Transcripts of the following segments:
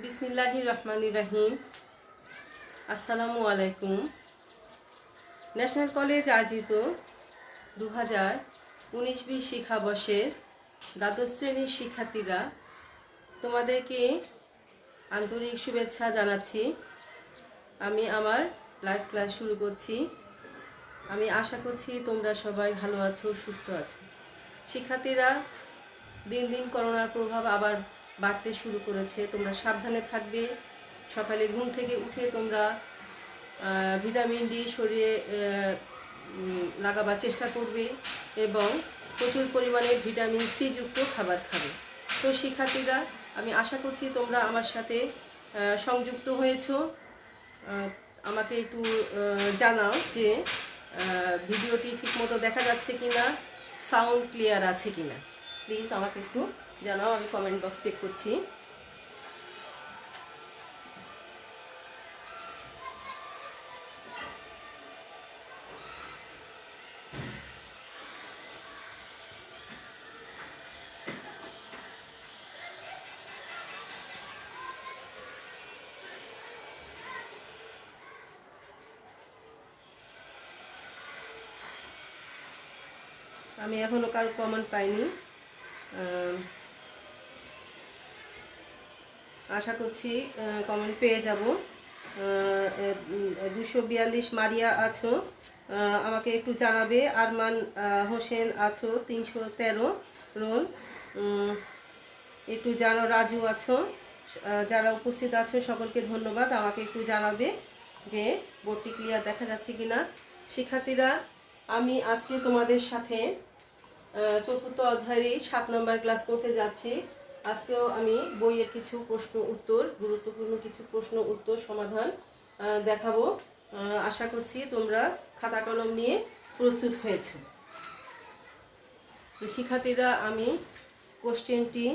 বিসমিল্লাহির রহমানির রহিম। আসসালামু আলাইকুম। ন্যাশনাল কলেজ আয়োজিত 2019-20 শিক্ষাবর্ষের দ্বাদশ শ্রেণীর শিক্ষার্থীরা, তোমাদেরকে আন্তরিক শুভেচ্ছা জানাচ্ছি। আমি আমার লাইভ ক্লাস শুরু করছি। আমি আশা করছি তোমরা সবাই ভালো আছো, সুস্থ আছো। শিক্ষার্থীরা, দিন দিন করোনার প্রভাব আবার বাড়তে শুরু করেছে। তোমরা সাবধানে থাকবে। সকালে ঘুম থেকে উঠে তোমরা ভিটামিন ডি শরীরে লাগাবার চেষ্টা করবে এবং প্রচুর পরিমাণে ভিটামিন সি যুক্ত খাবার খাবে। তো শিক্ষার্থীরা, আমি আশা করছি তোমরা আমার সাথে সংযুক্ত হয়েছো। আমাকে একটু জানাও যে ভিডিওটি ঠিকমতো দেখা যাচ্ছে কিনা, সাউন্ড ক্লিয়ার আছে কিনা। প্লিজ আমাকে একটু জানাও, আমি কমেন্ট বক্স চেক করছি। আমি এখনো কারো কমেন্ট পাইনি। আশা করছি কমেন্ট পেয়ে যাব। 242 মারিয়া আছো, আমাকে একটু জানাবে। আরমান হোসেন আছো, 313 রোল, একটু জানো। রাজু আছো। যারা উপস্থিত আছো সকলকে ধন্যবাদ। আমাকে একটু জানাবে যে বোর্ডটি ক্লিয়ার দেখা যাচ্ছে কিনা। শিক্ষার্থীরা, আমি আজকে তোমাদের সাথে চতুর্থ অধ্যায়ের 7 নম্বর ক্লাস করতে যাচ্ছি। আজকেও আমি বইয়ের কিছু প্রশ্ন উত্তর, গুরুত্বপূর্ণ কিছু প্রশ্ন উত্তর সমাধান দেখাবো। আশা করছি তোমরা খাতা কলম নিয়ে প্রস্তুত হয়েছ। তো শিক্ষার্থীরা, আমি কোশ্চেনটি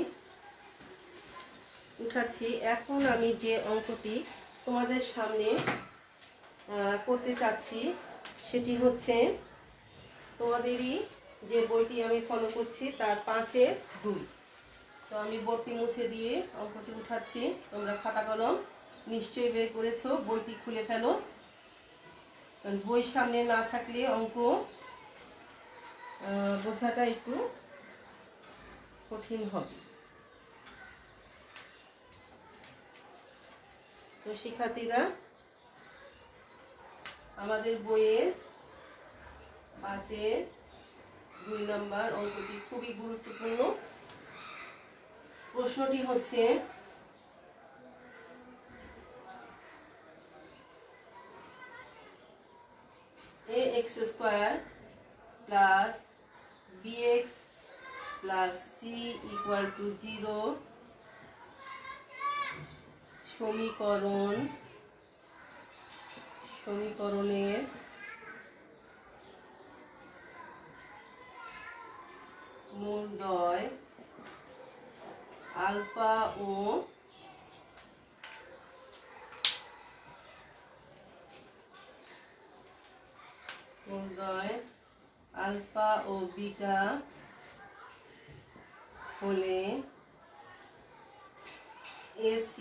উঠাচ্ছি। এখন আমি যে অঙ্কটি তোমাদের সামনে করতে চাচ্ছি সেটি হচ্ছে তোমাদেরই যে বইটি আমি ফলো করছি তার 5-এর 2। তো আমি বোর্ডটি মুছে দিয়ে অঙ্কটি উঠাচ্ছি। তোমরা খাতা কলম নিশ্চয়ই বের করেছো, বইটি খুলে ফেলো। কারণ বই সামনে না থাকলে অঙ্ক বোঝাটা একটু কঠিন হবে। তো শিক্ষার্থীরা, আমাদের বইয়ের 5-এর 2 নম্বর অঙ্কটি খুবই গুরুত্বপূর্ণ। প্রশ্নটি হচ্ছে ax square plus bx plus c equal to 0 সমীকরণের মূলদ্বয় আলফা ও বিটা হলে AC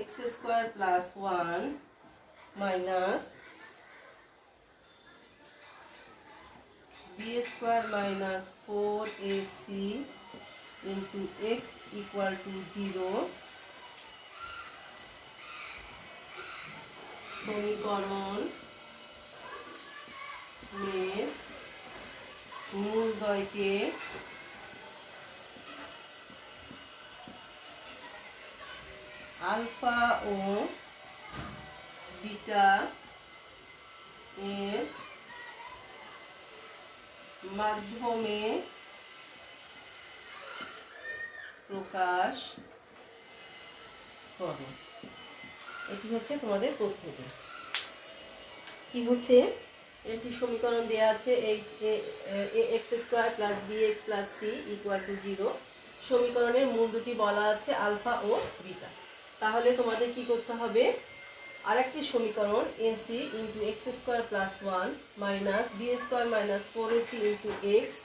x square plus 1 minus b square minus 4AC into x equal to 0 সমীকরণের মূলদ্বয়কে আলফা ও বিটা এর মাধ্যমে প্রকাশ করো। এটি হচ্ছে তোমাদের প্রশ্নটি। কি হচ্ছে, একটি সমীকরণ দেওয়া আছে, এই ax square plus bx plus c equal to 0। সমীকরণের মূল দুটি বলা আছে আলফা ও বিটা। তাহলে তোমাদের কি করতে হবে, আরেকটি সমীকরণ ac into x square plus 1 minus B square minus 4ac into x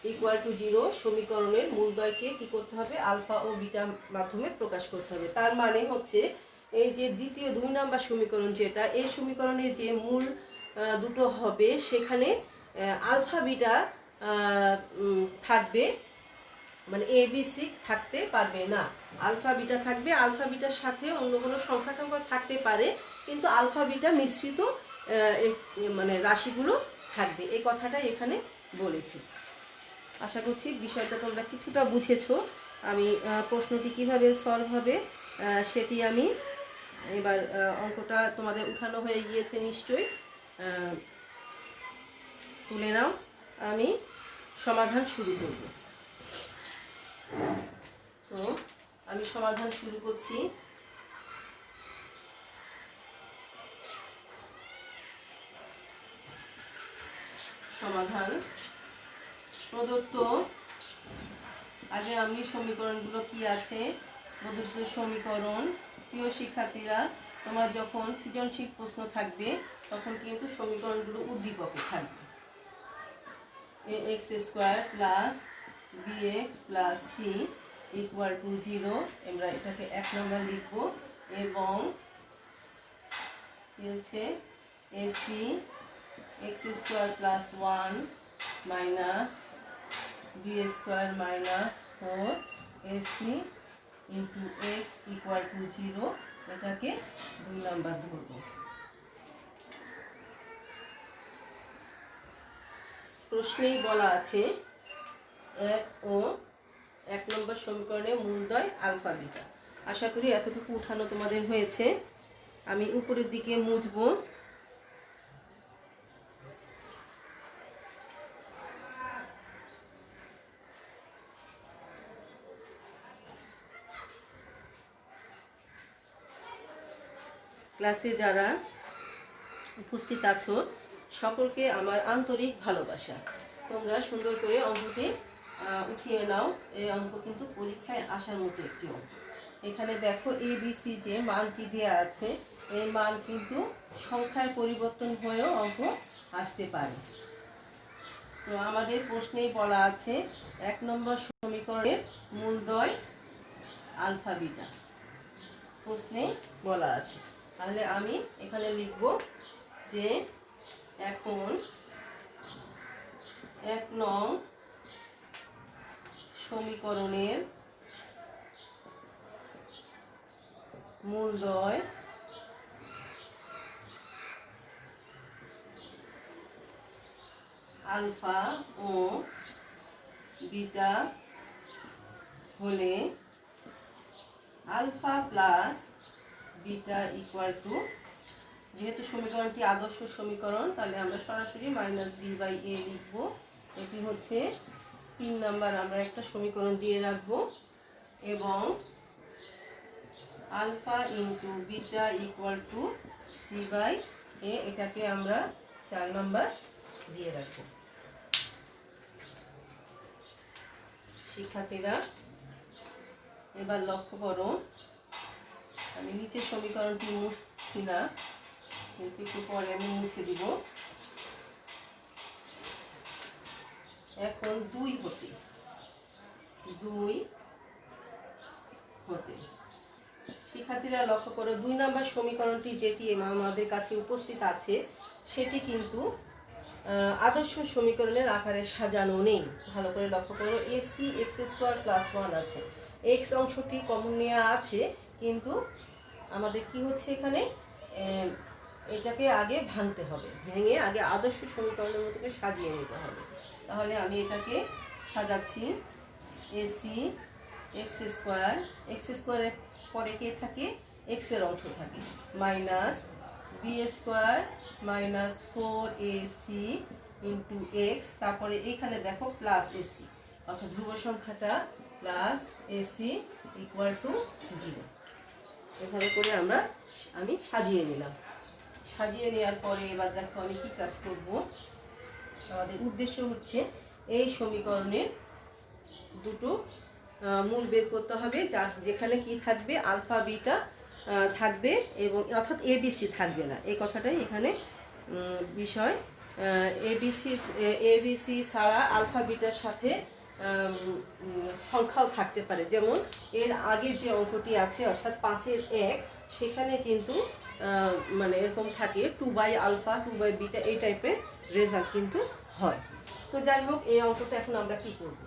equal to 0 সমীকরণের মূলদ্বয়কে কি করতে হবে, আলফা ও বিটা মাধ্যমে প্রকাশ করতে হবে। তার মানে হচ্ছে এই যে দ্বিতীয় 2 নম্বর সমীকরণ যেটা, এই সমীকরণে যে মূল দুটো হবে সেখানে আলফা বিটা থাকবে, মানে এ বি সি থাকতে পারবে না। আলফা বিটা থাকবে, আলফা বিটার সাথে অন্য কোনো সংখ্যা টংখ্যা থাকতে পারে, কিন্তু আলফা বিটা মিশ্রিত মানে রাশিগুলো থাকবে, এই কথাটা এখানে বলেছি। আশা করছি বিষয়টা তোমরা কিছুটা বুঝেছো। আমি প্রশ্নটি কিভাবে সলভ হবে সেটি আমি এবার, অঙ্কটা তোমাদের উঠানো হয়ে গিয়েছে নিশ্চয়ই, তুলে নাও। আমি সমাধান শুরু করব। তো আমি সমাধান শুরু করছি। সমাধান প্রদত্ত, আগে আমি সমীকরণগুলো কি আছে, প্রদত্ত সমীকরণ। প্রিয় শিক্ষার্থীরা, তোমার যখন সৃজনশীল প্রশ্ন থাকবে তখন কিন্তু সমীকরণগুলো উদ্দীপকে থাকবে। ax square plus bx plus C equal to 0, আমরা এটাকে 1 নম্বর লিখব। এবং কি হচ্ছে ac x square plus 1 minus B square minus 4 ac into x equal to 0, এটাকে 2 নম্বর ধরব। প্রশ্নেই বলা আছে 1 নম্বর সমীকরণে মূলদ্বয় আলফা বিটা। আশা করি এতটুকু উঠানো তোমাদের হয়েছে। আমি উপরের দিকে মুছবো। ক্লাসে যারা উপস্থিত আছো সকলকে আমার আন্তরিক ভালোবাসা। তোমরা সুন্দর করে অঙ্কটি উঠিয়ে নাও। এই অঙ্ক কিন্তু পরীক্ষায় আসার মতো একটি অঙ্ক। এখানে দেখো এ বি সি যে মানটি দেওয়া আছে, এই মান কিন্তু সংখ্যার পরিবর্তন হয়েও অঙ্ক আসতে পারে। তো আমাদের প্রশ্নেই বলা আছে 1 নম্বর সমীকরণের মূলদ্বয় আলফা বিটা, প্রশ্নে বলা আছে। তাহলে আমি এখানে লিখব যে এখন 1 নং সমীকরণের মূলদ্বয় আলফা ও বিটা হলে alpha plus beta equal to, যেহেতু সমীকরণটি আদর্শ সমীকরণ তাহলে আমরা সরাসরি মাইনাস বি বাই এ লিখব। এটি হচ্ছে 3 নাম্বার, আমরা একটা সমীকরণ দিয়ে রাখবো। এবং alpha into beta equal to c by a, এটাকে আমরা 4 নাম্বার দিয়ে রাখবো। শিক্ষার্থীরা এবার লক্ষ্য করো, আমি নিচের সমীকরণটি মুছছি না, কিন্তু একটু পরে আমি মুছে দিব। এখন 2 হতে শিক্ষার্থীরা লক্ষ্য করো, 2 নম্বর সমীকরণটি যেটি আমাদের কাছে উপস্থিত আছে সেটি কিন্তু আদর্শ সমীকরণের আকারে সাজানো নেই। ভালো করে লক্ষ্য করো, এসি এক্স স্কোয়ার প্লাস 1 আছে, এক্স অংশটি কমন নেওয়া আছে, কিন্তু আমাদের কি হচ্ছে এখানে, এটাকে আগে ভাঙতে হবে, ভেঙে আগে আদর্শ সমীকরণের মতো সাজিয়ে নিতে হবে। তাহলে আমি এটাকে সাজাচ্ছি, এসি এক্স স্কোয়ারের পরে কে থাকে, এক্সের অংশ থাকে, minus B square minus 4ac into x, তারপরে এখানে দেখো প্লাস এসি, অর্থাৎ ধ্রুব সংখ্যাটা প্লাস এসি ইকুয়াল টু 0। এভাবে করে আমি সাজিয়ে নিলাম। সাজিয়ে নেওয়ার পরে এবার দেখো আমি কি কাজ করব। আমাদের উদ্দেশ্য হচ্ছে এই সমীকরণের দুটো মূল বের করতে হবে, যেখানে কি থাকবে, আলফা বিটা থাকবে, এবং অর্থাৎ এবিসি থাকবে না, এই কথাটাই এখানে বিষয়। এবিসি ছাড়া আলফা বিটার সাথে সংখ্যাও থাকতে পারে। যেমন এর আগের যে অঙ্কটি আছে অর্থাৎ 5-এর 1, সেখানে কিন্তু মানে এরকম থাকে 2 বাই আলফা 2 বাই বিটা, এই টাইপের রেজাল্ট কিন্তু হয়। তো যাই হোক, এই অঙ্কটা এখন আমরা কি করব?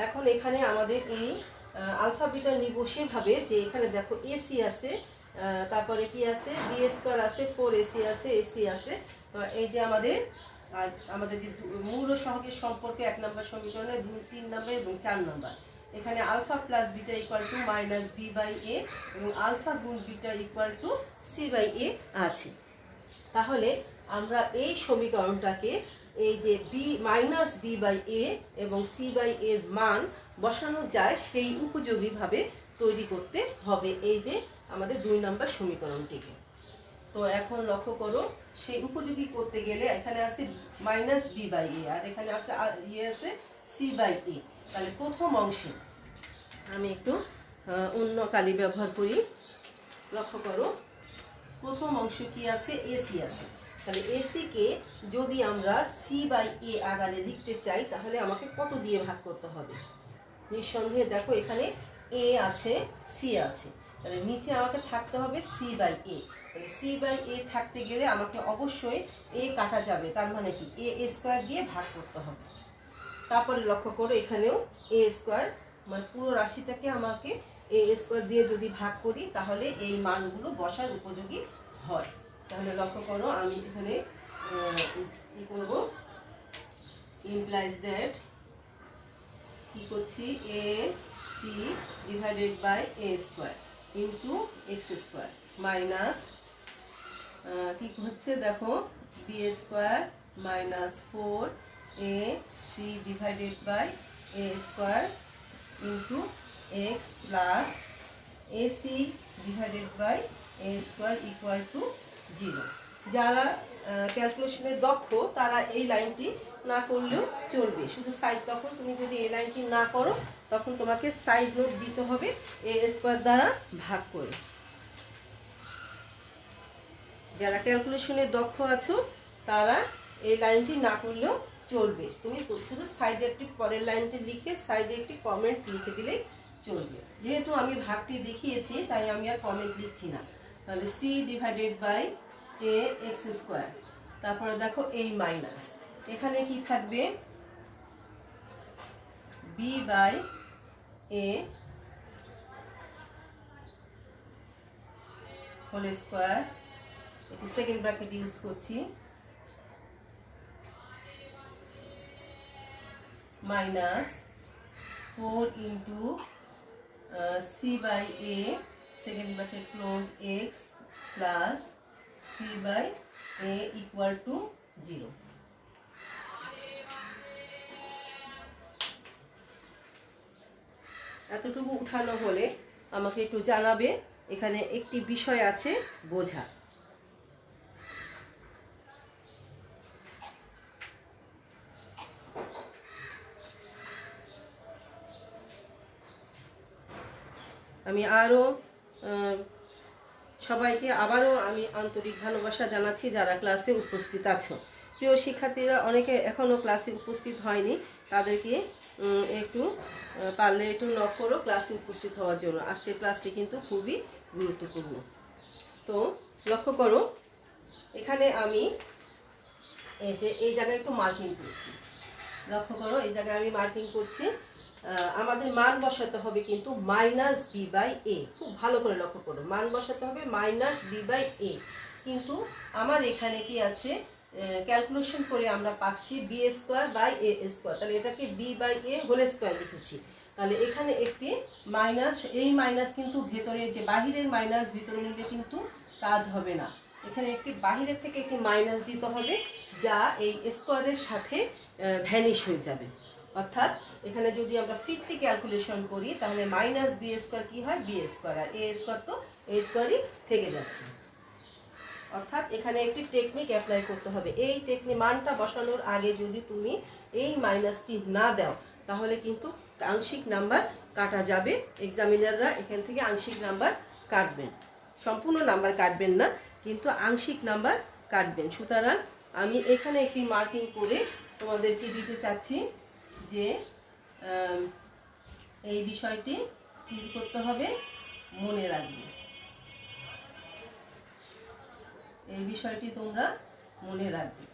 এখন এখানে আমাদের এই আলফা বিটা নিব সেভাবে যে এখানে দেখো এসি আছে, তারপরে কি আছে বি স্কোয়ার আছে, 4ac আছে, এসি আছে। তো এই যে আমাদের যে মূল ও সহগের সম্পর্কে 1 নম্বর সমীকরণে 2, 3 নম্বর এবং 4 নম্বর, এখানে alpha plus beta equal to minus b by a এবং আলফা গুণ beta equal to c by a আছে। তাহলে আমরা এই সমীকরণটাকে এই যে b minus b by a এবং সি বাই এর মান বসানো যায় সেই উপযোগীভাবে তৈরি করতে হবে এই যে আমাদের 2 নম্বর সমীকরণটিকে। তো এখন লক্ষ্য করো, সেই উপযোগী করতে গেলে এখানে আছে মাইনাস বি বাই এ আর এখানে আছে আছে সি বাই এ। তাহলে প্রথম অংশে আমি একটু অন্য কালি ব্যবহার করি। লক্ষ্য করো, প্রথম অংশ কি আছে, এসি আছে। তাহলে এসিকে যদি আমরা সি বাই এ আকারে লিখতে চাই তাহলে আমাকে কত দিয়ে ভাগ করতে হবে? নিঃসন্দেহে দেখো এখানে এ আছে, সি আছে, তাহলে নিচে আমাকে থাকতে হবে সি বাই এ। তাহলে সি বাই এ থাকতে গেলে আমাকে অবশ্যই এ কাটা যাবে, তার মানে কি এ স্কোয়ার দিয়ে ভাগ করতে হবে। তারপরে লক্ষ্য করো এখানেও এ স্কোয়ার, মানে পুরো রাশিটাকে আমাকে এ স্কোয়ার দিয়ে যদি ভাগ করি তাহলে এই মানগুলো বসার উপযোগী হয়। তাহলে লক্ষ্য করো, আমি এখানে কি করব, ইমপ্লাইজ দ্যাট কি করছি, a c divided by a square into x square minus কি হচ্ছে দেখো b square minus 4 a c divided by a square into x plus a c divided by a square equal to 0। যারা ক্যালকুলেশনে দক্ষ তারা এই লাইনটি না করলেও চলবে, শুধু সাইড, তখন তুমি যদি এই লাইনটি না করো তখন তোমাকে সাইড নোট দিতে হবে এ স্কোয়ার দ্বারা ভাগ করে। যারা ক্যালকুলেশনে দক্ষ আছো তারা এই লাইনটি না করলেও চলবে, তুমি শুধু সাইডে একটি পরের লাইনটি লিখে সাইডে একটি কমেন্ট লিখে দিলেই চলবে। যেহেতু আমি ভাগটি দেখিয়েছি তাই আমি আর কমেন্ট লিখছি না। তাহলে c divided by a x square, তারপরে দেখো এই মাইনাস, এখানে কি থাকবে b by a whole square, এটি সেকেন্ড ব্র্যাকেট ইউজ করছি, minus 4 into c by a second bracket close x plus c by a equal to 0। এতটুকু উঠানো হলে আমাকে একটু জানাবে, এখানে একটি বিষয় আছে বোঝা। আমি সবাইকে আবারও আমি আন্তরিক ভালোবাসা জানাচ্ছি যারা ক্লাসে উপস্থিত আছো। প্রিয় শিক্ষার্থীরা অনেকে এখনও ক্লাসে উপস্থিত হয়নি, তাদেরকে একটু পারলে একটু নক করো ক্লাসে উপস্থিত হওয়ার জন্য। আজকের ক্লাসটি কিন্তু খুবই গুরুত্বপূর্ণ। তো লক্ষ্য করো, এখানে আমি এই জায়গায় একটু মার্কিং করছি। লক্ষ্য করো, এই জায়গায় আমি মার্কিং করছি। আমাদের মান বসাতে হবে কিন্তু মাইনাস বি বাই এ, খুব ভালো করে লক্ষ্য করো, মান বসাতে হবে মাইনাস বি বাই এ। কিন্তু আমার এখানে কি আছে, ক্যালকুলেশন করে আমরা পাচ্ছি b square by a square, তাহলে এটাকে b by a whole square লিখেছি। তাহলে এখানে একটি মাইনাস, এই মাইনাস কিন্তু ভেতরে যে বাহিরের মাইনাস ভিতরে নিলে কিন্তু কাজ হবে না, এখানে একটি বাহিরের থেকে একটি মাইনাস দিতে হবে যা এই স্কোয়ারের সাথে ভ্যানিশ হয়ে যাবে। অর্থাৎ এখানে যদি আমরা ফিটলি ক্যালকুলেশন করি তাহলে মাইনাস বি স্কোয়ার কি হয়, বি স্কোয়ার, আর এ স্কোয়ার তো এ স্কোয়ারই থেকে যাচ্ছে। অর্থাৎ এখানে একটি টেকনিক অ্যাপ্লাই করতে হবে। এই টেকনিক মানটা বসানোর আগে যদি তুমি এই মাইনাসটি না দাও তাহলে কিন্তু আংশিক নাম্বার কাটা যাবে। এক্সামিনাররা এখান থেকে আংশিক নাম্বার কাটবেন, সম্পূর্ণ নাম্বার কাটবেন না, কিন্তু আংশিক নাম্বার কাটবেন। সুতরাং আমি এখানে একটি মার্কিং করে তোমাদেরকে দিতে চাচ্ছি যে এই বিষয়টি কি করতে হবে, মনে রাখবে। এই বিষয়টি তোমরা মনে রাখবে।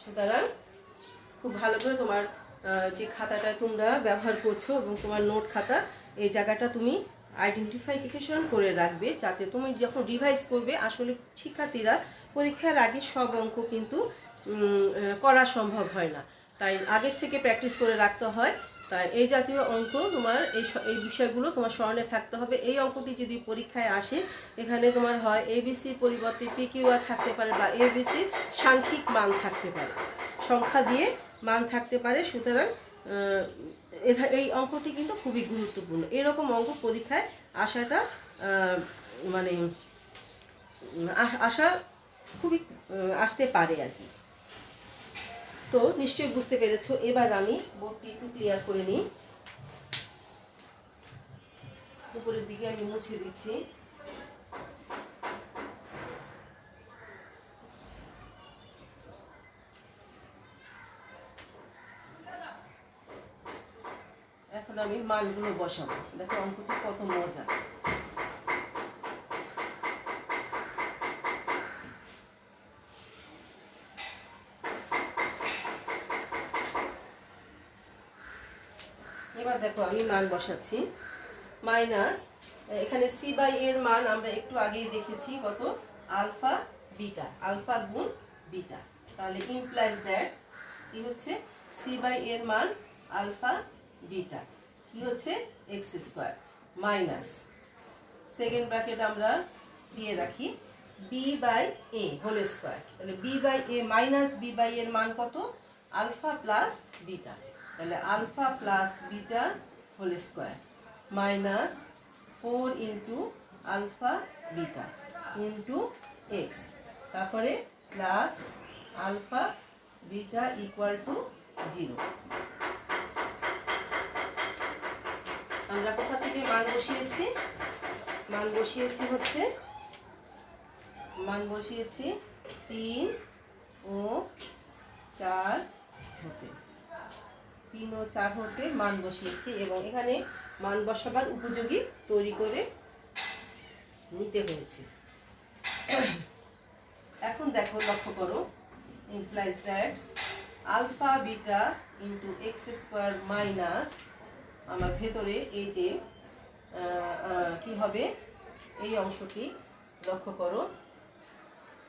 সুতরাং খুব ভালো করে তোমার যে খাতাটা তোমরা ব্যবহার করছো এবং তোমার নোট খাতা, এই জায়গাটা তুমি আইডেন্টিফিকেশন করে রাখবে, যাতে তুমি যখন রিভাইজ করবে, আসলে শিক্ষার্থীরা পরীক্ষার আগে সব অঙ্ক কিন্তু করা সম্ভব হয় না, তাই আগের থেকে প্র্যাকটিস করে রাখতে হয়। তাই এই জাতীয় অঙ্ক তোমার এই বিষয়গুলো তোমার স্মরণে থাকতে হবে। এই অঙ্কটি যদি পরীক্ষায় আসে, এখানে তোমার হয় এবিসির পরিবর্তে পিকিউআর থাকতে পারে, বা এবিসির সাংখ্যিক মান থাকতে পারে, সংখ্যা দিয়ে মান থাকতে পারে। সুতরাং এই অঙ্কটি কিন্তু খুবই গুরুত্বপূর্ণ। এরকম অঙ্ক পরীক্ষায় আসাটা মানে আশা খুবই আসতে পারে আর কি। তো নিশ্চয়ই বুঝতে পেরেছো। এবার আমি বোর্ডটি একটু ক্লিয়ার করে নিই। উপরের দিকে আমি মুছে দিচ্ছি। এখন আমি মানগুলো বসাবো। দেখো অঙ্কটি কত মজা। এবার দেখো আমি মান বসাচ্ছি। মাইনাস, এখানে সি বাই এর মান আমরা একটু আগেই দেখেছি কত, আলফা বিটা, আলফা গুণ বিটা। তাহলে ইমপ্লাইজ দ্যাট কি হচ্ছে, সি বাই এর মান আলফা বিটা কি হচ্ছে x square, minus second bracket আমরা দিয়ে রাখি b by a whole square. তাহলে b by a minus b by এর মান কত, আলফা প্লাস বিটা। তাহলে alpha plus beta whole square minus 4 into alpha beta into x, তারপরে plus alpha beta equal to 0। আমরা কোথা থেকে মান বসিয়েছি, মান বসিয়েছি 3 ও 4 হতে, 3 ও 4 হতে মান বসিয়েছি, এবং এখানে মান বসাবার উপযোগী তৈরি করে নিতে হয়েছে। এখন দেখো, লক্ষ্য করো, implies that alpha beta into x square minus, আমার ভেতরে এই যে কি হবে, এই অংশটি লক্ষ্য করো,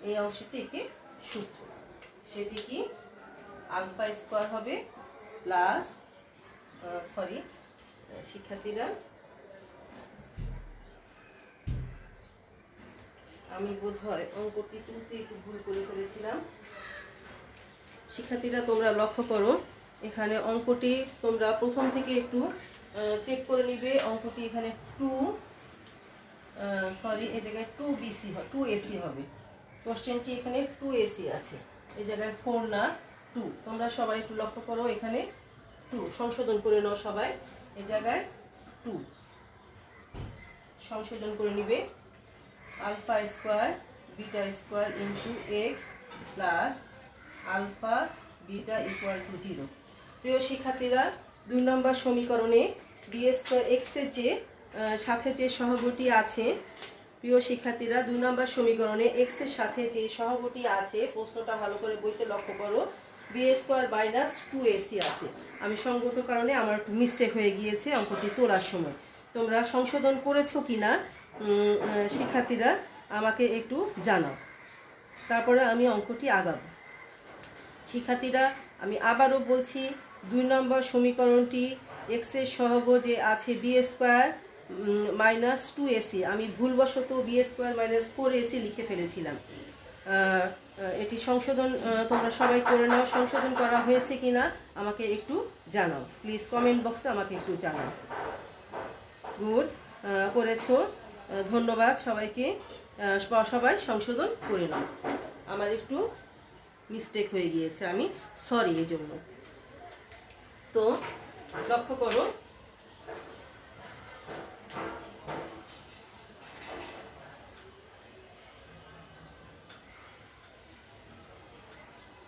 এই অংশটি একটি সূত্র, সেটি কি আলফা স্কোয়ার হবে প্লাস, সরি শিক্ষার্থীরা, আমি বোধহয় অঙ্কটি তুলতে একটু ভুল করে ফেলেছিলাম। শিক্ষার্থীরা তোমরা লক্ষ্য করো, এখানে অঙ্কটি তোমরা প্রথম থেকে একটু চেক করে নিবে। অঙ্কটি এখানে এই জায়গায় 2BC 2AC হবে। কোশ্চেনটি এখানে 2AC আছে, এই জায়গায় 4 না 2। তোমরা সবাই একটু লক্ষ্য করো, এখানে 2 সংশোধন করে নাও সবাই, এই জায়গায় 2 সংশোধন করে নিবে। Alpha square beta square into x plus alpha beta equal to 0। প্রিয় শিক্ষার্থীরা, 2 নম্বর সমীকরণে বি স্কোয়ার এক্সের যে সাথে যে সহগটি আছে, প্রিয় শিক্ষার্থীরা 2 নম্বর সমীকরণে এক্সের সাথে যে সহগটি আছে, প্রশ্নটা ভালো করে বইতে লক্ষ্য করো, বি স্কোয়ার মাইনাস 2AC আছে। আমি সঙ্গত কারণে আমার একটু মিস্টেক হয়ে গিয়েছে অঙ্কটি তোলার সময়। তোমরা সংশোধন করেছো কিনা শিক্ষার্থীরা আমাকে একটু জানাও, তারপরে আমি অঙ্কটি আগাবো। শিক্ষার্থীরা আমি আবারও বলছি, 2 নম্বর সমীকরণটি এক্সের সহগ যে আছে বি স্কোয়ার মাইনাস 2AC, আমি ভুলবশত বি স্কোয়ার মাইনাস 4AC লিখে ফেলেছিলাম। এটি সংশোধন তোমরা সবাই করে নাও। সংশোধন করা হয়েছে কিনা আমাকে একটু জানাও, প্লিজ কমেন্ট বক্সে আমাকে একটু জানাও। গুড, করেছো, ধন্যবাদ সবাইকে। সবাই সংশোধন করে নাও। আমার একটু মিস্টেক হয়ে গিয়েছে, আমি সরি এই জন্য। তো লক্ষ্য করো,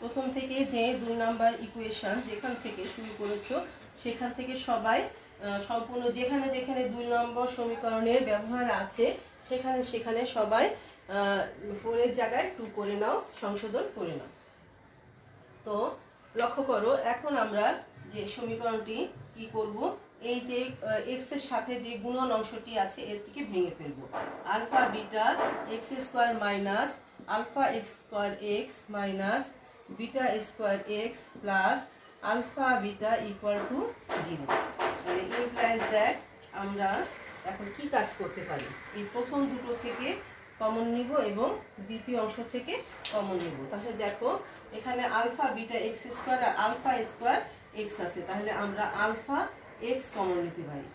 প্রথম থেকে যে 2 নাম্বার ইকুয়েশন যেখান থেকে শুরু করেছো সেখান থেকে সবাই সম্পূর্ণ যেখানে যেখানে 2 নম্বর সমীকরণের ব্যবহার আছে সেখানে সেখানে সবাই 4 এর জায়গায় 2 করে নাও, সংশোধন করে নাও। তো লক্ষ্য করো, এখন আমরা যে সমীকরণটি কি করব, এই যে এক্স এর সাথে যে গুণন অংশটি আছে এটিকে ভেঙে ফেলবো। Alpha beta x square minus alpha x square x minus beta square x plus alpha beta equal to 0। মানে ইমপ্লাইজ দ্যাট আমরা এখন কি কাজ করতে পারি, এই প্রথম দুটো থেকে কমন নিব এবং দ্বিতীয় অংশ থেকে কমন নিব। তাহলে দেখো এখানে আলফা বিটা এক্স স্কোয়ার আর আলফা স্কোয়ার এক্স আছে, তাহলে আমরা আলফা এক্স কমন নিতে পারি।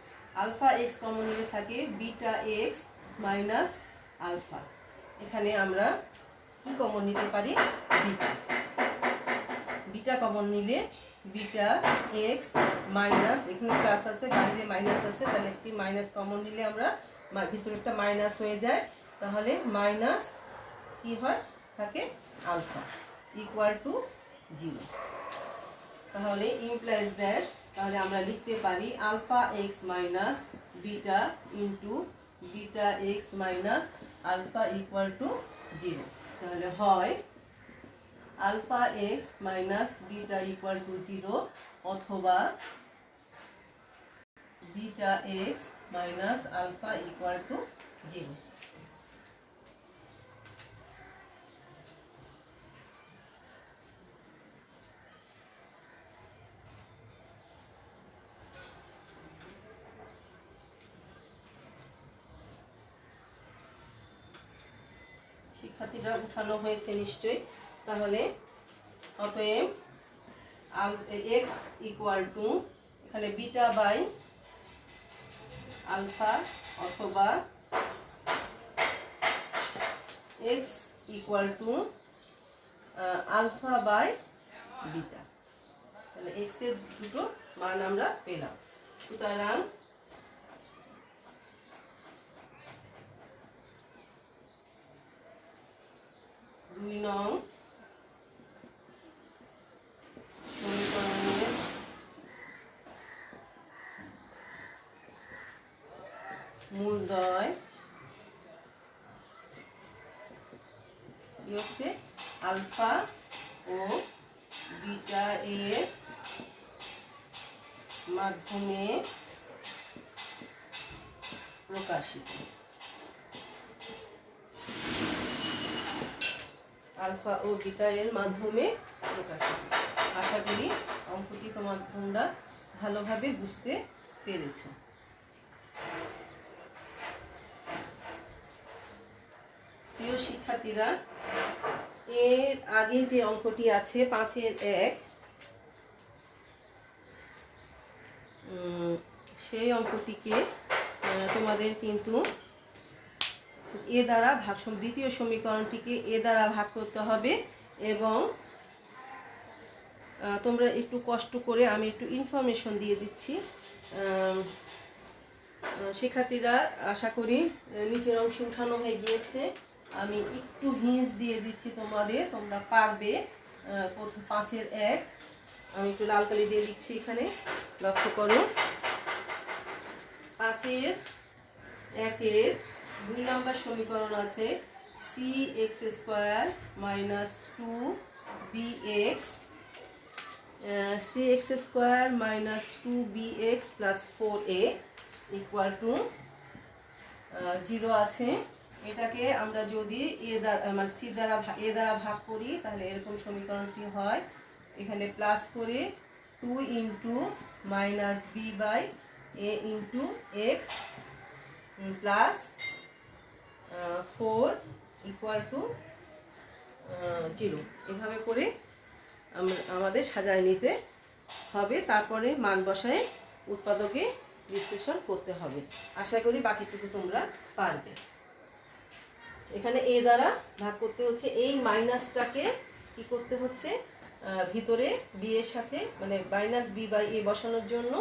আলফা এক্স কমন নিলে থাকে বিটা এক্স মাইনাস আলফা। এখানে আমরা কি কমন নিতে পারি, বিটা। বিটা কমন নিলে বিটা এক্স মাইনাস, এখানে প্লাস আছে বাইরে মাইনাস আছে, তাহলে একটি মাইনাস কমন নিলে আমরা ভিতরে একটা মাইনাস হয়ে যায়, তাহলে মাইনাস কি হয় থাকে আলফা ইকুয়াল টু 0। তাহলে ইমপ্লাইজ দ্যাট, তাহলে আমরা লিখতে পারি alpha x minus beta into beta x minus alpha equal to 0। তাহলে হয় alpha x minus beta equal to 0 অথবা beta x minus alpha equal to 0। শিক্ষার্থীরা উঠানো হয়েছে নিশ্চয়ই। তাহলে অতএব এক্স ইকুয়াল টু এখানে বিটা বাই আলফা অথবা x equal to alpha by beta. তাহলে এক্স এর দুটো মান আমরা পেলাম। সুতরাং দুই নং সমীকরণের মূলদ্বয় কি হচ্ছে আলফা ও বিটা এর মাধ্যমে প্রকাশিত। আলফা ও বিটা এর মাধ্যমে প্রকাশিত। আশা করি অঙ্কটি তোমরা ভালোভাবে বুঝতে পেরেছ। প্রিয় শিক্ষার্থীরা, এর আগে যে অঙ্কটি আছে 5-এর 1, সেই অঙ্কটিকে তোমাদের কিন্তু এ দ্বারা ভাগ, দ্বিতীয় সমীকরণটিকে এ দ্বারা ভাগ করতে হবে এবং তোমরা একটু কষ্ট করে, আমি একটু ইনফরমেশন দিয়ে দিচ্ছি শিক্ষার্থীরা। আশা করি নিচের অংশ উঠানো হয়ে গিয়েছে, আমি একটু হিন্স দিয়ে দিচ্ছি তোমাদের, তোমরা পারবে। 5-এর 1 আমি একটু লাল কালি দিয়ে লিখছি এখানে, লক্ষ্য করো। 5-এর 1-এর 2 নম্বর সমীকরণ আছে c x square minus 2bx, c x square minus 2bx plus 4a equal to 0 আছে। এটাকে আমরা যদি এ দ্বারা মানে সি দ্বারা এ দ্বারা ভাগ করি তাহলে এরকম সমীকরণটি হয়। এখানে প্লাস করে 2 into minus b by a into x plus 4 equal to 0। এভাবে করে আমাদের সাজায় নিতে হবে, তারপরে মান বসায় উৎপাদকে বিশ্লেষণ করতে হবে। আশা করি বাকিটুকু তোমরা পারবে। এখানে এ দ্বারা ভাগ করতে হচ্ছে, এই মাইনাসটাকে কি করতে হচ্ছে ভিতরে বি এর সাথে মানে মাইনাস বি বাই এ বসানোর জন্য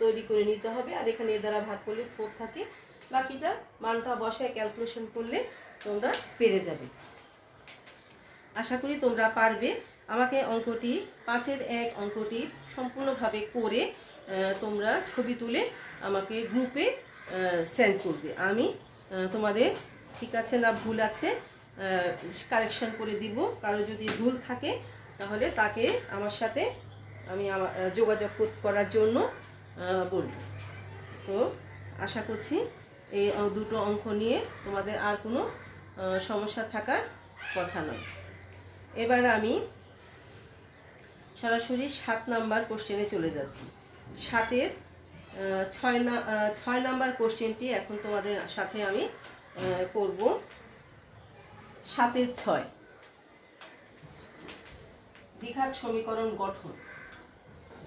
তৈরি করে নিতে হবে। আর এখানে এ দ্বারা ভাগ করলে 4 থাকে, বাকিটা মানটা বসায় ক্যালকুলেশন করলে তোমরা পেরে যাবে। আশা করি তোমরা পারবে। আমাকে অঙ্কটি 5-এর 1 অঙ্কটি সম্পূর্ণভাবে করে তোমরা ছবি তুলে আমাকে গ্রুপে সেন্ড করবে। আমি তোমাদের ঠিক আছে না ভুল আছে কারেকশন করে দিব। কারো যদি ভুল থাকে তাহলে তাকে আমার সাথে আমি যোগাযোগ করার জন্য বলব। তো আশা করছি এই দুটো অঙ্ক নিয়ে তোমাদের আর কোনো সমস্যা থাকার কথা নয়। এবার আমি সরাসরি 7 নাম্বার কোশ্চেনে চলে যাচ্ছি। 7-এর 6 নাম্বার কোশ্চেনটি এখন তোমাদের সাথে আমি করব। 7-এর 6 দ্বিঘাত সমীকরণ গঠন,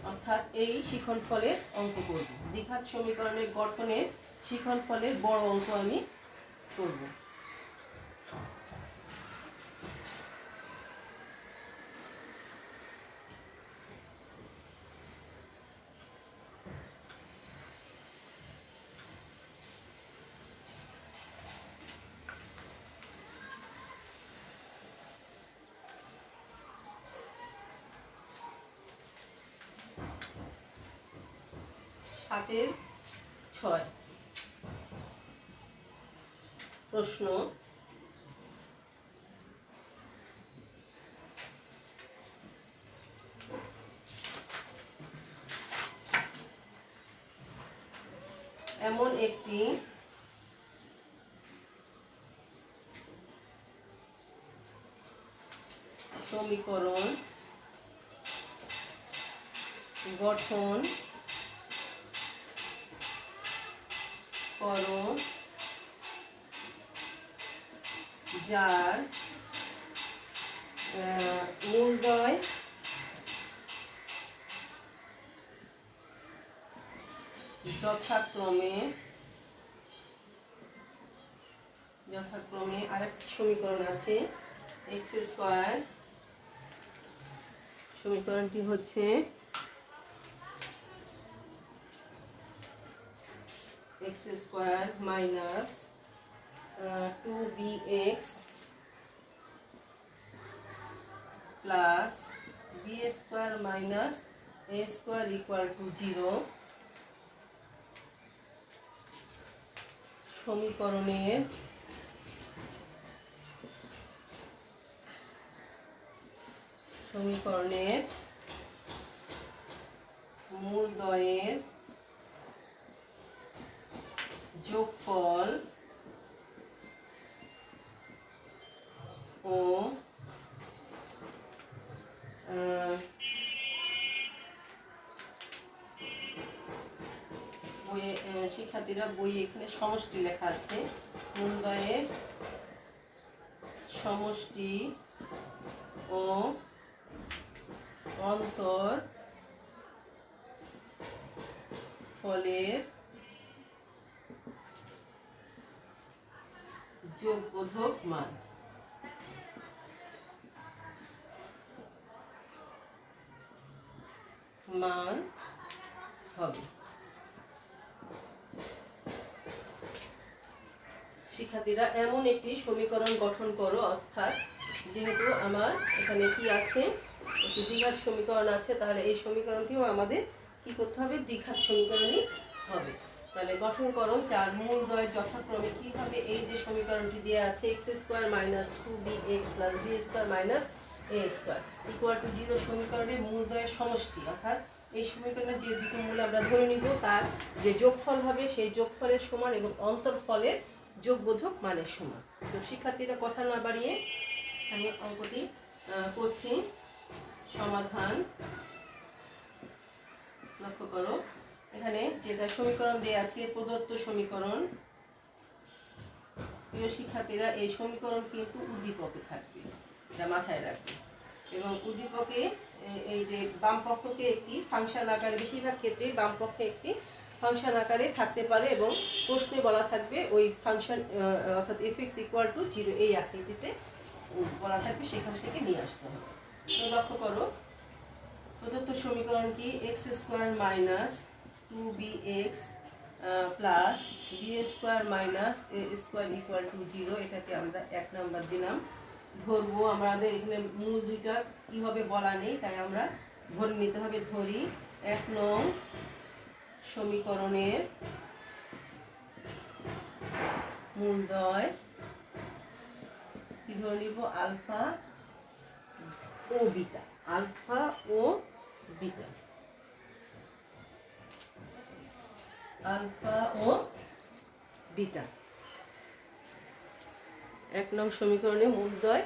অর্থাৎ এই শিখনফলের অঙ্ক করব। দ্বিঘাত সমীকরণের গঠনের শিখনফলের বড় অঙ্ক আমি করব। সাতের 6 প্রশ্ন, এমন একটি সমীকরণ গঠন করো যার মূলদ্বয় যথাক্রমে আরেকটি সমীকরণ আছে x²। সমীকরণটি হচ্ছে x² minus 2bx plus b² minus a² equal to 0 সমীকরণের মূলদ্বয়ের যোগফল ও শিক্ষার্থীরা বইয়ে এখানে সমষ্টি লেখা আছে। মূলদ্বয়ের সমষ্টি ও অন্তর ফলের যোগবোধক মান। হবে। শিক্ষার্থীরা এমন একটি সমীকরণ গঠন করো, অর্থাৎ যেহেতু আমার এখানে কি আছে, একটি দ্বিঘাত সমীকরণ আছে, তাহলে এই সমীকরণটিও আমাদের কি করতে হবে, দ্বিঘাত সমীকরণই হবে। তাহলে গঠন করো যার মূলদ্বয় যথাক্রমে কি হবে, এই যে সমীকরণটি দেওয়া আছে x² minus 2bx plus b² minus a² equal to 0 সমীকরণের মূলদ্বয়ের সমষ্টি, অর্থাৎ এই সমীকরণের যে দুটো মূল আমরা ধরে নিব তার যে যোগফল হবে সেই যোগফলের সমান এবং অন্তরফলের যোগবোধক মানের সমান। তো শিক্ষার্থীরা কথা না বাড়িয়ে আমি অঙ্কটি করছি। সমাধান লক্ষ্য করো, এখানে যেটা সমীকরণ দেওয়া আছে প্রদত্ত সমীকরণ। প্রিয় শিক্ষার্থীরা, এই সমীকরণ কিন্তু উদ্দীপকে থাকবে, এটা মাথায় রাখবে। এবং উদ্দীপকে এই যে বাম পক্ষকে একটি ফাংশন আকারে, বেশিরভাগ ক্ষেত্রে বাম পক্ষে একটি ফাংশন আকারে থাকতে পারে এবং প্রশ্নে বলা থাকবে ওই ফাংশন অর্থাৎ fx ইকুয়াল টু 0 এই আকৃতিতে বলা থাকবে, সেখান থেকে নিয়ে আসতে হবে। তো লক্ষ্য করো, প্রদত্ত সমীকরণ কি x² minus 2bx plus b² minus a² equal to 0, এটাকে আমরা 1 নাম্বার দিলাম। ধরবো, আমাদের এখানে মূল দুইটা কীভাবে বলা নেই, তাই আমরা ধরে নিতে হবে। ধরি 1 নং সমীকরণের মূলদ্বয় কি ধরে নিব, আলফা ও বিটা, আলফা ও বিটা, আলফা ও বিটা। 1 নং সমীকরণে মূলদ্বয়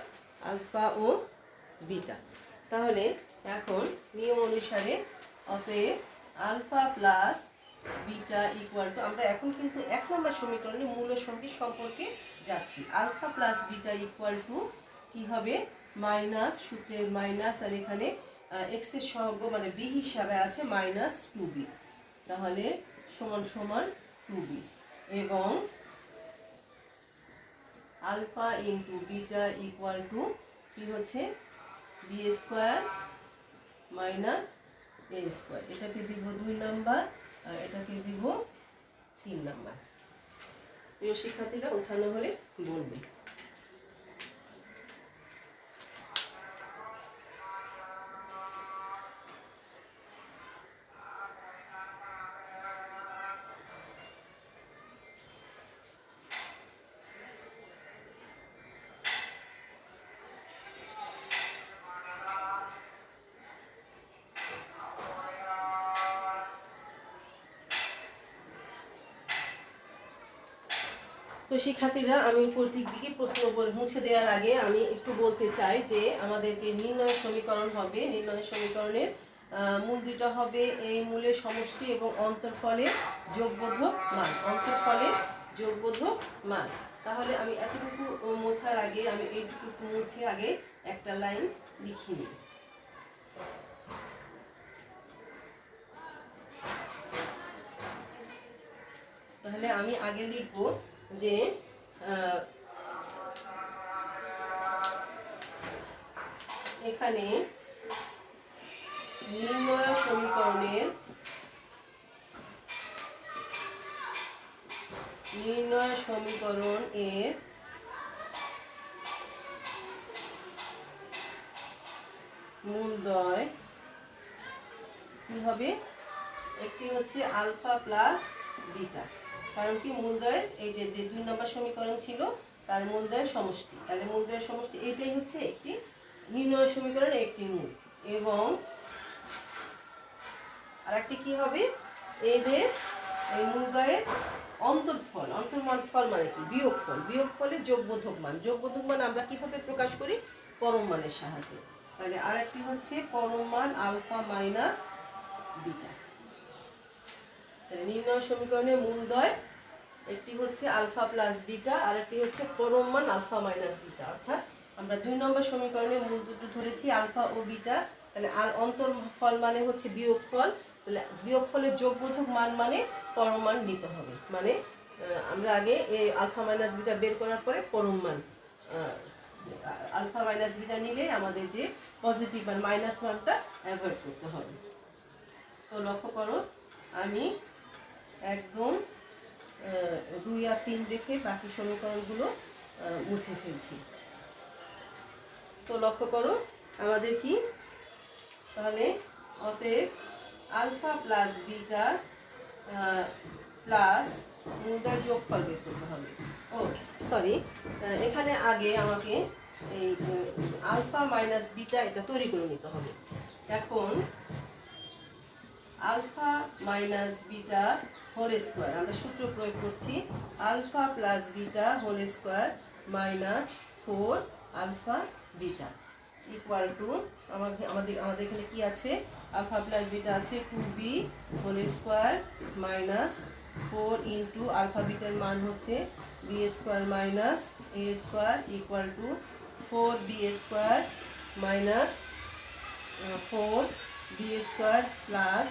আলফা ও বিটা। তাহলে এখন নিয়ম অনুসারে অতএব alpha plus beta equal to, আমরা এখন কিন্তু 1 নম্বর সমীকরণে মূল ও সহগের সম্পর্কে যাচ্ছি। Alpha plus beta equal to কি হবে, মাইনাস, সূত্রের মাইনাস, আর এখানে এক্স এর সহগ মানে বি হিসাবে আছে -2b, তাহলে সমান সমান 2b, এবং alpha into beta equal to কি হচ্ছে, b square minus a square. এটাকে দিব 2 নাম্বার আর এটাকে দিব 3 নাম্বার। প্রিয় শিক্ষার্থীরা, উঠানো হলে বলবে। তো শিক্ষার্থীরা, আমি প্রত্যেক দিকে প্রশ্ন মুছে দেওয়ার আগে আমি একটু বলতে চাই যে আমাদের যে নির্ণয় সমীকরণ হবে, নির্ণয় সমীকরণের মূল দুইটা হবে এই মূলের সমষ্টি এবং অন্তর্ফলের যোগবোধক মান, অন্তর্ফলের যোগবোধক মান। তাহলে আমি এতটুকু মোছার আগে আমি এইটুকু মুছে আগে একটা লাইন লিখি নিই। তাহলে আমি আগে লিখব যে এখানে নির্ণয় সমীকরণের মূলদ্বয় কি হবে, একটি হচ্ছে আলফা প্লাস বিটা, কারণ কি মূলদ্বয়ের এই যে 2 নম্বর সমীকরণ ছিল তার মূলদ্বয়ের সমষ্টি, তাহলে মূলদ্বয়ের সমষ্টি এইটাই হচ্ছে একটি নির্ণয় সমীকরণের একটি মূল। এবং আরেকটি কি হবে, এদের এই মূলদ্বয়ের অন্তর্ফল, অন্তর্ফল মানে কি, বিয়োগফল, বিয়োগফলের যোগবোধক মান, যোগবোধক মান আমরা কিভাবে প্রকাশ করি, পরম মানের সাহায্যে। তাহলে আরেকটি হচ্ছে পরম মান আলফা মাইনাস বিটা। নির্ণয় সমীকরণের মূলদ্বয় একটি হচ্ছে আলফা প্লাস বিটা, আর একটি হচ্ছে পরম মান আলফা মাইনাস বিটা। অর্থাৎ আমরা 2 নম্বর সমীকরণে মূল দুটো ধরেছি আলফা ও বিটা, তাহলে অন্তর্ফল মানে হচ্ছে বিয়োগফল, তাহলে বিয়োগফলের যোগবোধক মান মানে পরম মান নিতে হবে। মানে আমরা আগে এই আলফা মাইনাস বিটা বের করার পরে পরম মান, আলফা মাইনাস বিটা নিলে আমাদের যে পজিটিভ মান মাইনাস ওয়ানটা অ্যাভয়েড করতে হবে। তো লক্ষ্য করো, আমি একদম 2 আর 3 রেখে বাকি সমীকরণগুলো মুছে ফেলছি। তো লক্ষ্য করো আমাদের কি, তাহলে অতএব আলফা প্লাস বিটা প্লাস মূলদ্বয়ের যোগফল বের করতে হবে। ও সরি, এখানে আগে আমাকে এই আলফা মাইনাস বিটা এটা তৈরি করে নিতে হবে। এখন alpha minus beta whole square আমরা সূত্র প্রয়োগ করছি, alpha plus beta whole square minus 4 alpha beta equal to আমাদের এখানে কি আছে, আলফা প্লাস বিটা আছে 2b whole square minus 4 into alpha বিটার মান হচ্ছে b square minus a square equal to 4b square minus 4b square plus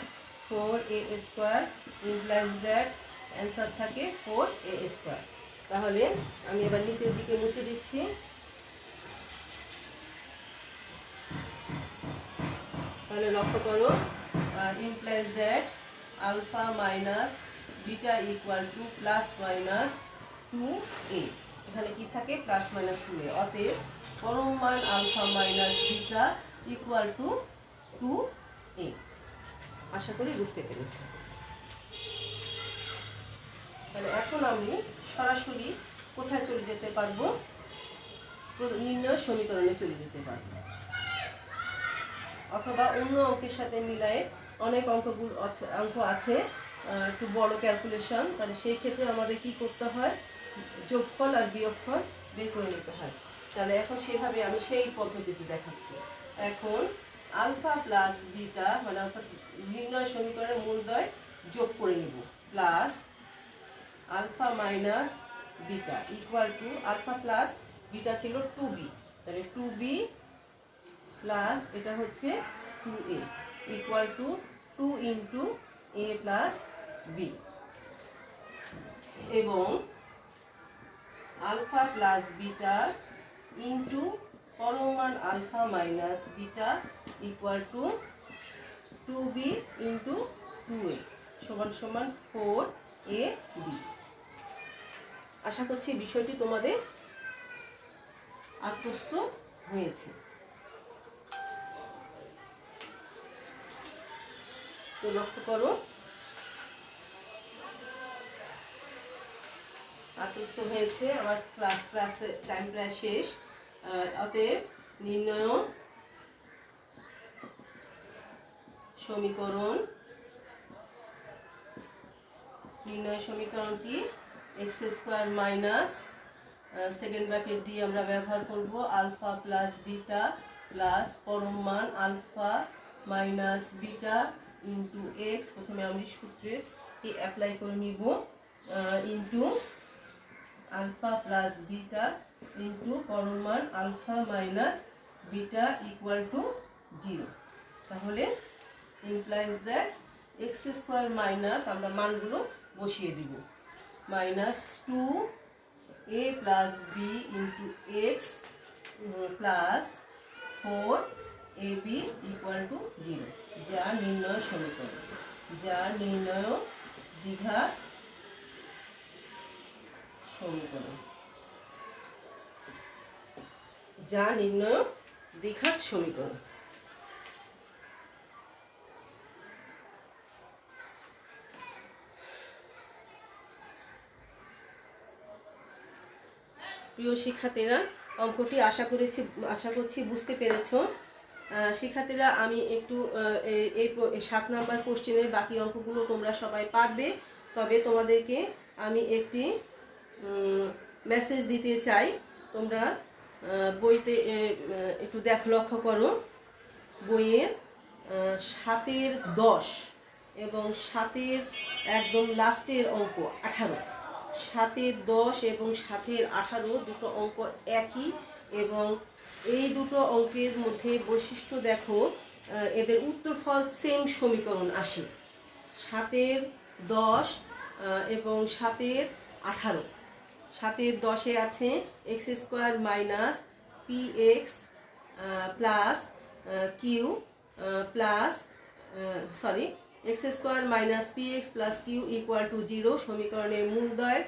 4a square implies that answer থাকে 4a square. তাহলে আমি এবার নিচের দিকে মুছে দিচ্ছি। তাহলে লক্ষ্য করো, implies that alpha minus beta equal to plus minus 2a, এখানে কি থাকে প্লাস মাইনাস 2a। অতএব পরম মান alpha minus beta equal to 2a। আশা করি বুঝতে পেরেছ। তাহলে এখন আমি সরাসরি কোথায় চলে যেতে পারবো, নির্ণয় সমীকরণে চলে যেতে পারবো, অথবা অন্য অঙ্কের সাথে মিলায়ে অনেক অঙ্ক আছে একটু বড় ক্যালকুলেশন, তাহলে সেই ক্ষেত্রে আমাদের কি করতে হয়, যোগফল আর বিয়োগফল বের করে নিতে হয়। তাহলে এখন সেভাবে আমি সেই পদ্ধতিতে দেখাচ্ছি। এখন আলফা প্লাস বিটা মানে অর্থাৎ নির্ণয় সমীকরণের মূলদ্বয় যোগ করে নিব, plus alpha minus beta equal to alpha plus beta ছিল 2b, তাহলে 2b প্লাস এটা হচ্ছে 2a equal to 2 into a plus b, এবং আলফা প্লাস বিটা ইন্টু পরম মান alpha minus beta equal to 2b into 2a সমান সমান 4ab। আশা করছি বিষয়টি তোমাদের আত্মস্থ হয়েছে। তো লক্ষ্য করো, আত্মস্থ হয়েছে। আমার ক্লাসের টাইম প্রায় শেষ। অতএব নির্ণয় সমীকরণটি x square minus second bracket দিয়ে আমরা ব্যবহার করব আলফা প্লাস বিটা প্লাস পরম মান alpha minus beta into x, প্রথমে আমি সূত্রের অ্যাপ্লাই করে নিব, into alpha plus beta into পরম মান alpha minus beta equal to 0। তাহলে implies that x square minus, আমরা মানগুলো বসিয়ে দিব, minus 2a plus b into x plus 4ab equal to 0, যা নির্ণয় সমীকরণ, যা নির্ণয় দ্বিঘাত সমীকরণ, যা নির্ণয় দ্বিঘাত সমীকরণ। প্রিয় শিক্ষার্থীরা, অঙ্কটি আশা করছি বুঝতে পেরেছ। শিক্ষার্থীরা, আমি একটু এই 7 নাম্বার কোশ্চেনের বাকি অঙ্কগুলো তোমরা সবাই পারবে, তবে তোমাদেরকে আমি একটি মেসেজ দিতে চাই। তোমরা বইতে একটু লক্ষ্য করো, বইয়ের 7-এর 10 এবং 7-এর একদম লাস্টের অঙ্ক 18, 7-এর 10 এবং 7-এর 18 দুটো অঙ্ক একই, এবং এই দুটো অঙ্কের মধ্যে বৈশিষ্ট্য দেখো, এদের উত্তরফল সেম সমীকরণ আসে। 7-এর 10 এবং 7-এর 18, 7-এর 10-এ আছে x square minus p x plus q plus x square minus p x plus q equal to 0। সমীকরণের মূলদ্বয়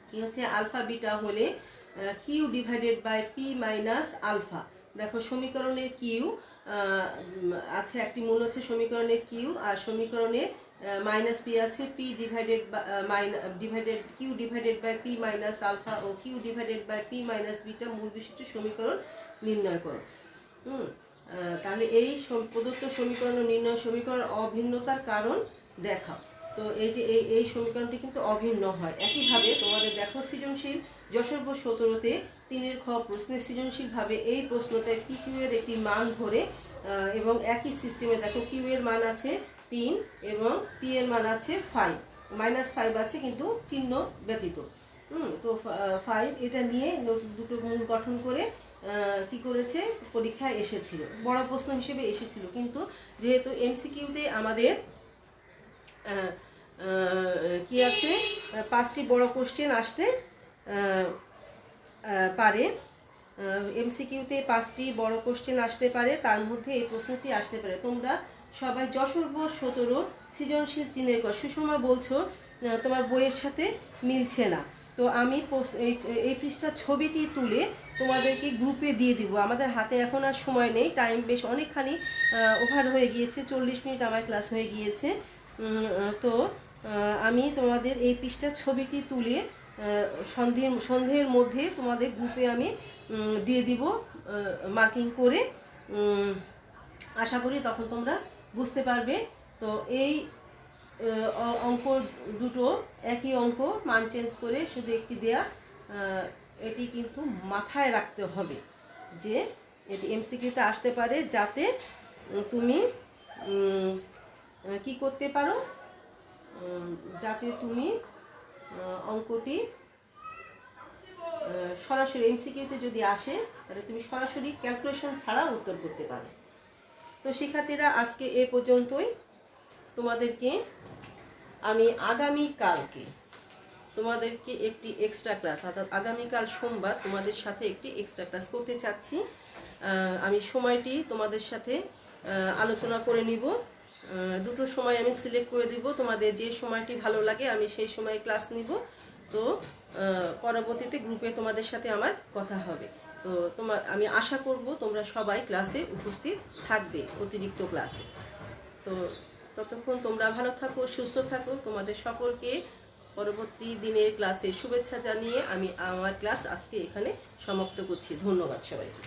কি হচ্ছে, আলফা বিটা হলে q divided by p minus alpha. দেখো সমীকরণের কিউ আছে, একটি মূল হচ্ছে সমীকরণের কিউ, আর সমীকরণের মাইনাস পি আছে, p q divided by p minus alpha ও q divided by p minus beta মূল বিশিষ্ট সমীকরণ নির্ণয় করো। তাহলে এই প্রদত্ত সমীকরণ ও নির্ণয় সমীকরণ অভিন্নতার কারণ দেখাও। তো এই যে এই সমীকরণটি কিন্তু অভিন্ন হয়। একইভাবে তোমাদের দেখো সৃজনশীল যশোর 17-তে 3-এর খ প্রশ্নে সৃজনশীলভাবে এই প্রশ্নটা কি কিউ এর একটি মান ধরে, এবং একই সিস্টেমে দেখো কিউ এর মান আছে 3 এবং পি এর মান আছে 5, -5 আছে কিন্তু চিহ্ন ব্যতীত। তো 5 এটা নিয়ে দুটো মূল গঠন করে কি করেছে, পরীক্ষায় এসেছিল, বড় প্রশ্ন হিসেবে এসেছিল। কিন্তু যেহেতু এমসিকিউতে আমাদের কি আছে, 5টি বড় কোশ্চেন আসতে পারে, এমসিকিউতে 5টি বড় কোশ্চেন আসতে পারে, তার মধ্যে এই প্রশ্নটি আসতে পারে। তোমরা সবাই যশোর 17 সৃজনশীল 3-এর ক, সুষমা বলছো তোমার বইয়ের সাথে মিলছে না, তো আমি এই পৃষ্ঠার ছবিটি তুলে তোমাদেরকে গ্রুপে দিয়ে দিব। আমাদের হাতে এখন আর সময় নেই, টাইম বেশ অনেকখানি ওভার হয়ে গিয়েছে, 40 মিনিট আমার ক্লাস হয়ে গিয়েছে। তো আমি তোমাদের এই পৃষ্ঠার ছবিটি তুলে সন্ধ্যের মধ্যে তোমাদের গ্রুপে আমি দিয়ে দিব মার্কিং করে। আশা করি তখন তোমরা বুঝতে পারবে। তো এই অঙ্ক দুটো একই অঙ্ক, মান চেঞ্জ করে শুধু একটি দেয়া, এটি কিন্তু মাথায় রাখতে হবে যে এটি এমসিকিউতে আসতে পারে, যাতে তুমি কি করতে পারো, যাতে তুমি অঙ্কটি সরাসরি এমসিকিউতে যদি আসে তাহলে তুমি সরাসরি ক্যালকুলেশন ছাড়া উত্তর করতে পারো। তো শিক্ষার্থীরা, আজকে এ পর্যন্তই। তোমাদেরকে আমি আগামীকালকে তোমাদেরকে একটি এক্সট্রা ক্লাস, অর্থাৎ আগামীকাল সোমবার তোমাদের সাথে একটি এক্সট্রা ক্লাস করতে চাচ্ছি। আমি সময়টি তোমাদের সাথে আলোচনা করে নিব। দুটো সময় আমি সিলেক্ট করে দিব, তোমাদের যে সময়টি ভালো লাগে আমি সেই সময় ক্লাস নিব। তো পরবর্তীতে গ্রুপে তোমাদের সাথে আমার কথা হবে। তো আমি আশা করব তোমরা সবাই ক্লাসে উপস্থিত থাকবে, অতিরিক্ত ক্লাসে। তো ততক্ষণ তোমরা ভালো থাকো, সুস্থ থাকো। তোমাদের সকলকে পরবর্তী দিনের ক্লাসে শুভেচ্ছা জানিয়ে আমি আমার ক্লাস আজকে এখানে সমাপ্ত করছি। ধন্যবাদ সবাইকে।